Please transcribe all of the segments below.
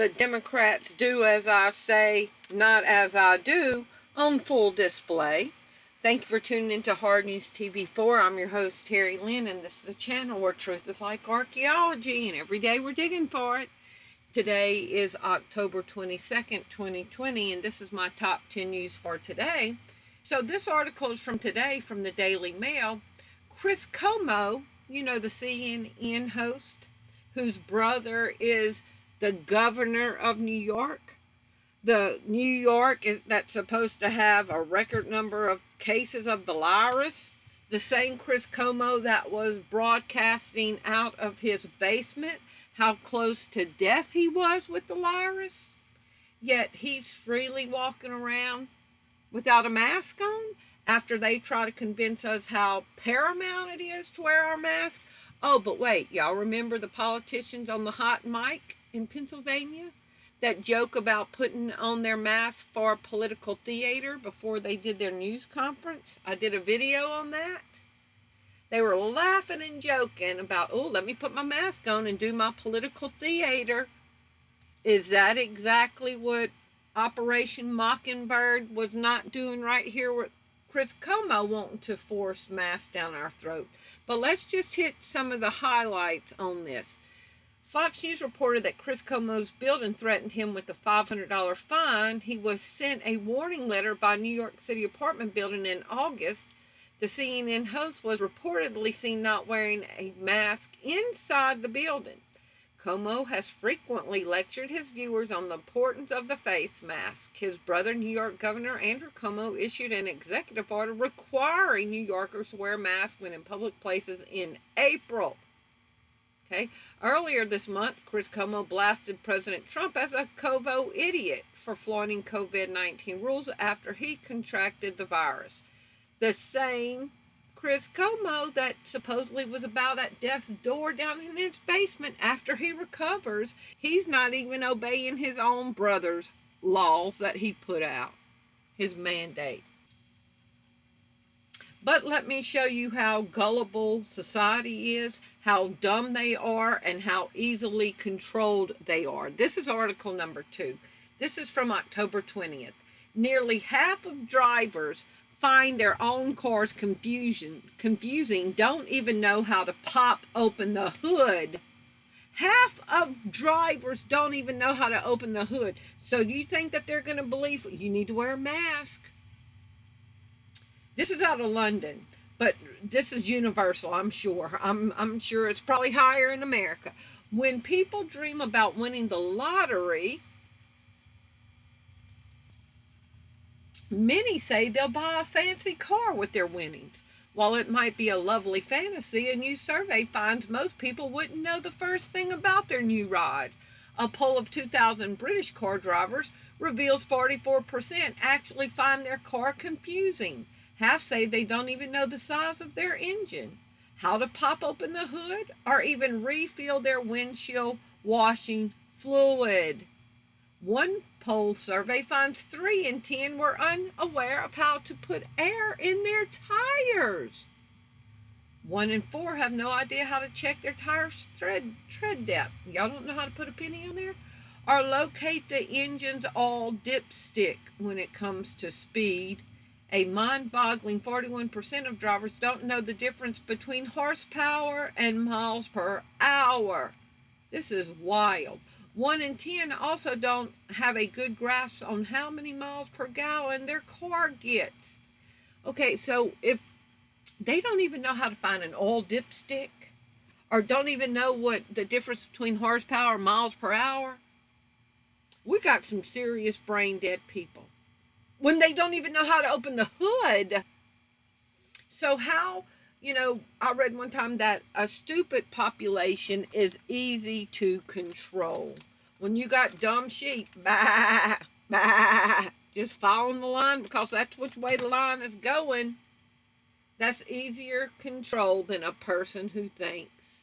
The Democrats do as I say, not as I do, on full display. Thank you for tuning into HardNews TV4. I'm your host, Terri Lynn, and this is the channel where truth is like archaeology, and every day we're digging for it. Today is October 22nd, 2020, and this is my top 10 news for today. So this article is from today from the Daily Mail. Chris Cuomo, you know, the CNN host, whose brother is the governor of New York. The New York that's supposed to have a record number of cases of the virus. The same Chris Cuomo that was broadcasting out of his basement how close to death he was with the virus. Yet he's freely walking around without a mask on after they try to convince us how paramount it is to wear our mask. Oh, but wait, y'all remember the politicians on the hot mic in Pennsylvania that joke about putting on their masks for political theater before they did their news conference? I did a video on that. They were laughing and joking about, oh, let me put my mask on and do my political theater. Is that exactly what Operation Mockingbird was not doing right here with Chris Cuomo wanting to force masks down our throat? But let's just hit some of the highlights on this. Fox News reported that Chris Cuomo's building threatened him with a $500 fine. He was sent a warning letter by New York City apartment building in August. The CNN host was reportedly seen not wearing a mask inside the building. Cuomo has frequently lectured his viewers on the importance of the face mask. His brother, New York Governor Andrew Cuomo, issued an executive order requiring New Yorkers to wear masks when in public places in April. Okay. Earlier this month, Chris Cuomo blasted President Trump as a Covo idiot for flaunting COVID-19 rules after he contracted the virus. The same Chris Cuomo that supposedly was about at death's door down in his basement after he recovers, he's not even obeying his own brother's laws that he put out, his mandate. But let me show you how gullible society is, how dumb they are, and how easily controlled they are. This is article number 2. This is from October 20th. Nearly half of drivers find their own cars confusing, don't even know how to pop open the hood. Half of drivers don't even know how to open the hood. So do you think that they're going to believe you need to wear a mask? This is out of London, but this is universal, I'm sure. I'm sure it's probably higher in America. When people dream about winning the lottery, many say they'll buy a fancy car with their winnings. While it might be a lovely fantasy, a new survey finds most people wouldn't know the first thing about their new ride. A poll of 2,000 British car drivers reveals 44% actually find their car confusing. Half say they don't even know the size of their engine, how to pop open the hood, or even refill their windshield washing fluid. One poll survey finds 3 in 10 were unaware of how to put air in their tires. 1 in 4 have no idea how to check their tires' tread depth. Y'all don't know how to put a penny on there? Or locate the engine's all dipstick when it comes to speed. A mind-boggling 41% of drivers don't know the difference between horsepower and miles per hour. This is wild. 1 in 10 also don't have a good grasp on how many miles per gallon their car gets. Okay, so if they don't even know how to find an oil dipstick, or don't even know what the difference between horsepower and miles per hour, we got some serious brain dead people. When they don't even know how to open the hood. So how, I read one time that a stupid population is easy to control. When you got dumb sheep, bah, bah, just following the line because that's which way the line is going. That's easier control than a person who thinks.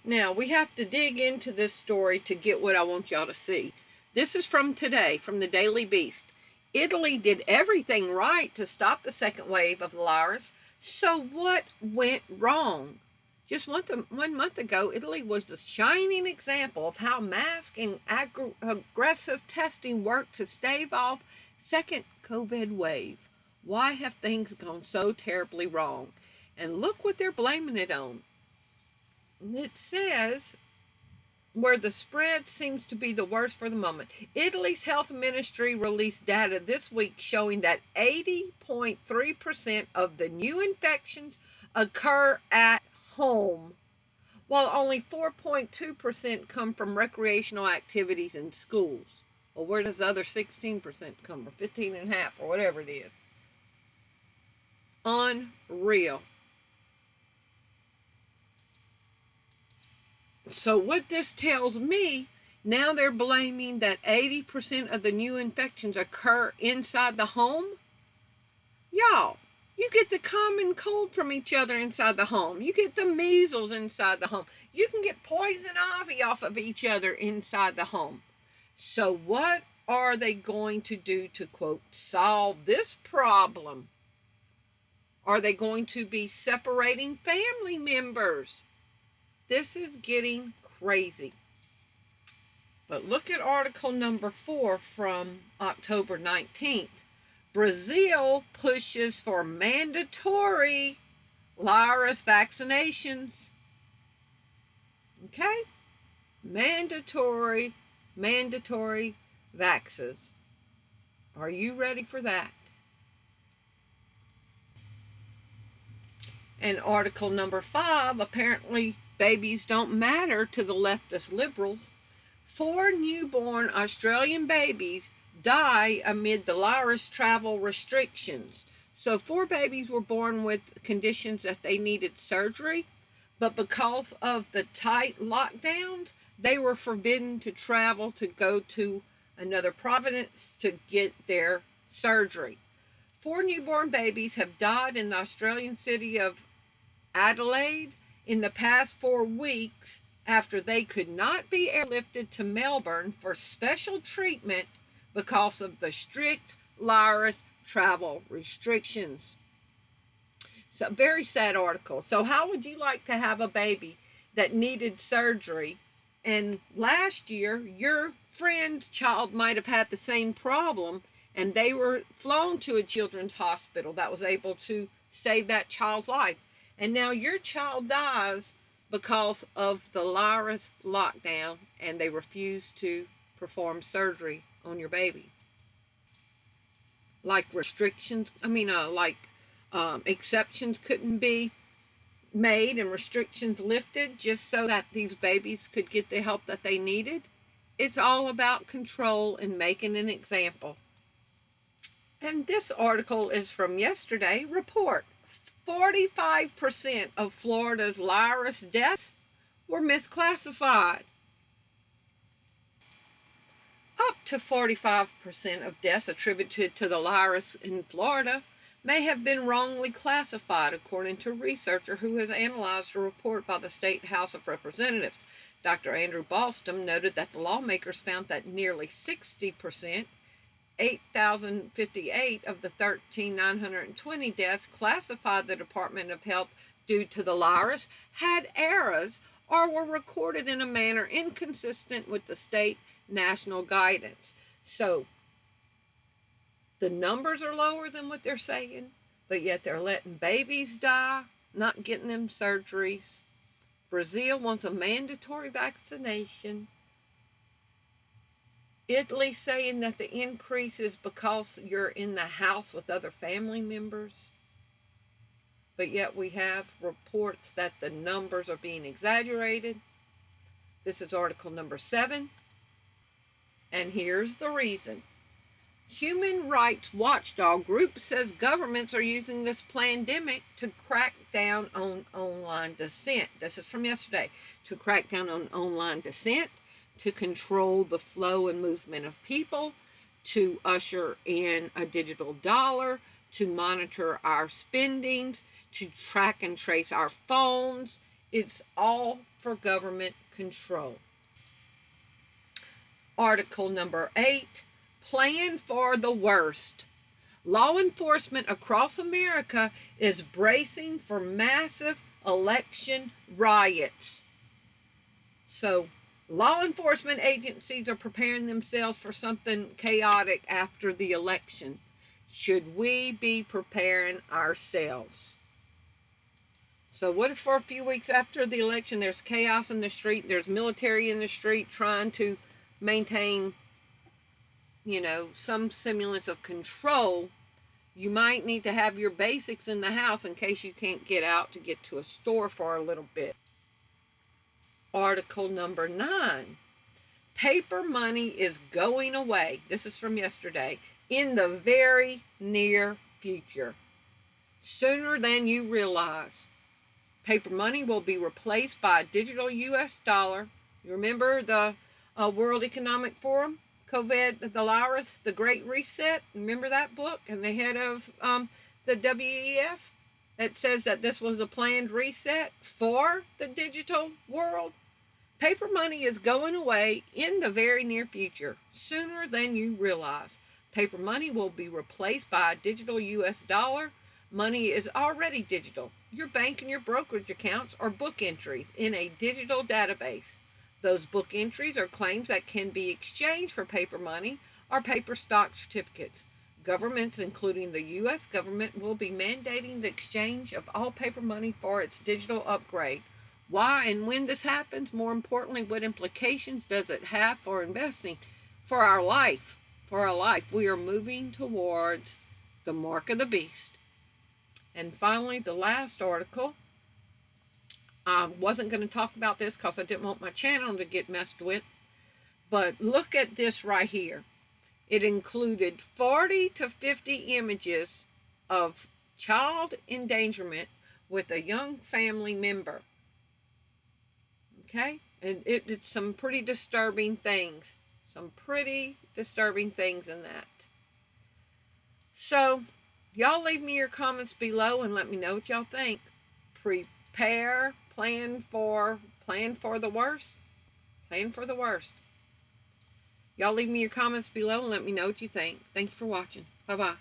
Now, we have to dig into this story to get what I want y'all to see. This is from today, from the Daily Beast. Italy did everything right to stop the second wave of the virus. So what went wrong? Just 1 month ago, Italy was the shining example of how mask and aggressive testing work to stave off second COVID wave. Why have things gone so terribly wrong? And look what they're blaming it on. It says where the spread seems to be the worst for the moment. Italy's health ministry released data this week showing that 80.3% of the new infections occur at home, while only 4.2% come from recreational activities in schools. Well, where does the other 16% come from? 15.5% or whatever it is. Unreal. So what this tells me, now they're blaming that 80% of the new infections occur inside the home. Y'all, you get the common cold from each other inside the home. You get the measles inside the home. You can get poison ivy off of each other inside the home. So what are they going to do to, quote, solve this problem? Are they going to be separating family members? This is getting crazy. But look at article number 4 from October 19th. Brazil pushes for mandatory virus vaccinations. Okay? Mandatory vaxes. Are you ready for that? And article number 5, apparently babies don't matter to the leftist liberals. 4 newborn Australian babies die amid the virus travel restrictions. So 4 babies were born with conditions that they needed surgery, but because of the tight lockdowns, they were forbidden to travel to go to another province to get their surgery. 4 newborn babies have died in the Australian city of Adelaide in the past 4 weeks after they could not be airlifted to Melbourne for special treatment because of the strict virus travel restrictions. It's a very sad article. So how would you like to have a baby that needed surgery, and last year your friend's child might have had the same problem, and they were flown to a children's hospital that was able to save that child's life, and now your child dies because of the virus lockdown and they refuse to perform surgery on your baby? Like restrictions, exceptions couldn't be made and restrictions lifted just so that these babies could get the help that they needed. It's all about control and making an example. And this article is from yesterday. Report: 45% of Florida's virus deaths were misclassified. Up to 45% of deaths attributed to the virus in Florida may have been wrongly classified, according to a researcher who has analyzed a report by the State House of Representatives. Dr. Andrew Boston noted that the lawmakers found that nearly 60%, 8,058 of the 13,920 deaths classified the Department of Health due to the virus had errors or were recorded in a manner inconsistent with the state national guidance. So the numbers are lower than what they're saying, but yet they're letting babies die, not getting them surgeries. Brazil wants a mandatory vaccination. Italy saying that the increase is because you're in the house with other family members. But yet we have reports that the numbers are being exaggerated. This is article number 7. And here's the reason. Human rights watchdog group says governments are using this pandemic to crack down on online dissent. This is from yesterday. To crack down on online dissent, to control the flow and movement of people, to usher in a digital dollar, to monitor our spendings, to track and trace our phones. It's all for government control. Article number 8, plan for the worst. Law enforcement across America is bracing for massive election riots. So law enforcement agencies are preparing themselves for something chaotic after the election. Should we be preparing ourselves? So what if for a few weeks after the election there's chaos in the street, there's military in the street trying to maintain, some semblance of control? You might need to have your basics in the house in case you can't get out to get to a store for a little bit. Article number 9. Paper money is going away. This is from yesterday. In the very near future. Sooner than you realize. Paper money will be replaced by a digital U.S. dollar. You remember the World Economic Forum? COVID, the virus, the Great Reset. Remember that book? And the head of the WEF that says that this was a planned reset for the digital world. Paper money is going away in the very near future, sooner than you realize. Paper money will be replaced by a digital U.S. dollar. Money is already digital. Your bank and your brokerage accounts are book entries in a digital database. Those book entries are claims that can be exchanged for paper money or paper stock certificates. Governments, including the U.S. government, will be mandating the exchange of all paper money for its digital upgrade. Why and when this happens, more importantly, what implications does it have for investing, for our life? For our life, we are moving towards the mark of the beast. And finally, the last article. I wasn't going to talk about this because I didn't want my channel to get messed with. But look at this right here. It included 40 to 50 images of child endangerment with a young family member. Okay? And it's some pretty disturbing things. Some pretty disturbing things in that. So, y'all leave me your comments below and let me know what y'all think. Prepare, plan for the worst. Plan for the worst. Y'all leave me your comments below and let me know what you think. Thank you for watching. Bye-bye.